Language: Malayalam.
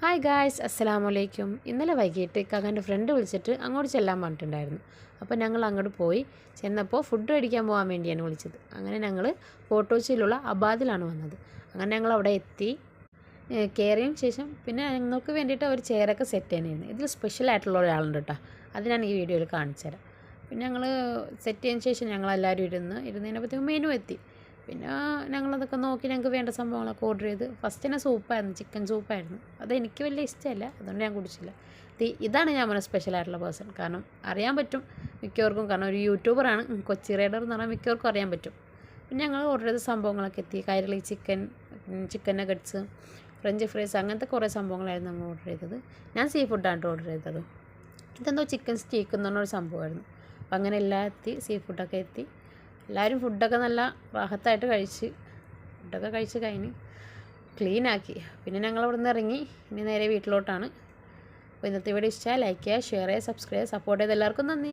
ഹായ് ഗായ്സ്, അസ്സലാമു അലൈക്കും. ഇന്നലെ വൈകിട്ട് ഇക്കാക്കാൻ്റെ ഫ്രണ്ട് വിളിച്ചിട്ട് അങ്ങോട്ട് ചെല്ലാൻ പറഞ്ഞിട്ടുണ്ടായിരുന്നു. അപ്പോൾ ഞങ്ങൾ അങ്ങോട്ട് പോയി. ചെന്നപ്പോൾ ഫുഡ് മേടിക്കാൻ പോകാൻ വേണ്ടിയാണ് വിളിച്ചത്. അങ്ങനെ ഞങ്ങൾ ഫോർട്ട് കൊച്ചിയിലുള്ള അബാദിലാണ് വന്നത്. അങ്ങനെ ഞങ്ങൾ അവിടെ എത്തി. കയറിയതിന് ശേഷം പിന്നെ ഞങ്ങൾക്ക് വേണ്ടിയിട്ട് ഒരു ചെയറൊക്കെ സെറ്റ് ചെയ്യാനായിരുന്നു. ഇതിൽ സ്പെഷ്യലായിട്ടുള്ള ഒരാളുണ്ട് കേട്ടോ. അത് ഞാൻ ഈ വീഡിയോയിൽ കാണിച്ചു തരാം. പിന്നെ ഞങ്ങൾ സെറ്റ് ചെയ്തതിന് ശേഷം ഞങ്ങളെല്ലാവരും ഇരുന്നതിനപ്പോഴത്തേക്കും മെനു എത്തി. പിന്നെ ഞങ്ങളതൊക്കെ നോക്കി ഞങ്ങൾക്ക് വേണ്ട സംഭവങ്ങളൊക്കെ ഓർഡർ ചെയ്ത്. ഫസ്റ്റ് തന്നെ സൂപ്പായിരുന്നു, ചിക്കൻ സൂപ്പായിരുന്നു. അതെനിക്ക് വലിയ ഇഷ്ടമല്ല, അതുകൊണ്ട് ഞാൻ കുടിച്ചില്ല. ഇതാണ് ഞാൻ പറഞ്ഞ സ്പെഷ്യലായിട്ടുള്ള പേഴ്സൺ. കാരണം അറിയാൻ പറ്റും മിക്കവർക്കും, കാരണം ഒരു യൂട്യൂബറാണ്, കൊച്ചി റൈഡർ എന്ന് പറഞ്ഞാൽ മിക്കവർക്കും അറിയാൻ പറ്റും. പിന്നെ ഞങ്ങൾ ഓർഡർ ചെയ്ത സംഭവങ്ങളൊക്കെ എത്തി. Kairali chicken nuggets, French fries, അങ്ങനത്തെ കുറേ സംഭവങ്ങളായിരുന്നു നമ്മൾ ഓർഡർ ചെയ്തത്. ഞാൻ സീ ഫുഡാണ് ഓർഡർ ചെയ്തത്. ഇതെന്തോ ചിക്കൻ സ്റ്റീക്ക് എന്ന് പറഞ്ഞൊരു സംഭവമായിരുന്നു. അപ്പം അങ്ങനെ എല്ലാം എത്തി, സീ ഫുഡൊക്കെ എത്തി. എല്ലാവരും ഫുഡൊക്കെ നല്ല റാഹത്തായിട്ട് ഫുഡൊക്കെ കഴിച്ച് കഴിഞ്ഞ് ക്ലീനാക്കി. പിന്നെ ഞങ്ങൾ അവിടെ നിന്ന് ഇറങ്ങി. ഇനി നേരെ വീട്ടിലോട്ടാണ്. അപ്പോൾ ഇന്നത്തെ വീഡിയോ ഇഷ്ടമായി ലൈക്ക് ചെയ്യുക, ഷെയർ ചെയ്യുക, സബ്സ്ക്രൈബ് ചെയ്യുക. സപ്പോർട്ട് ചെയ്ത് എല്ലാവർക്കും നന്ദി.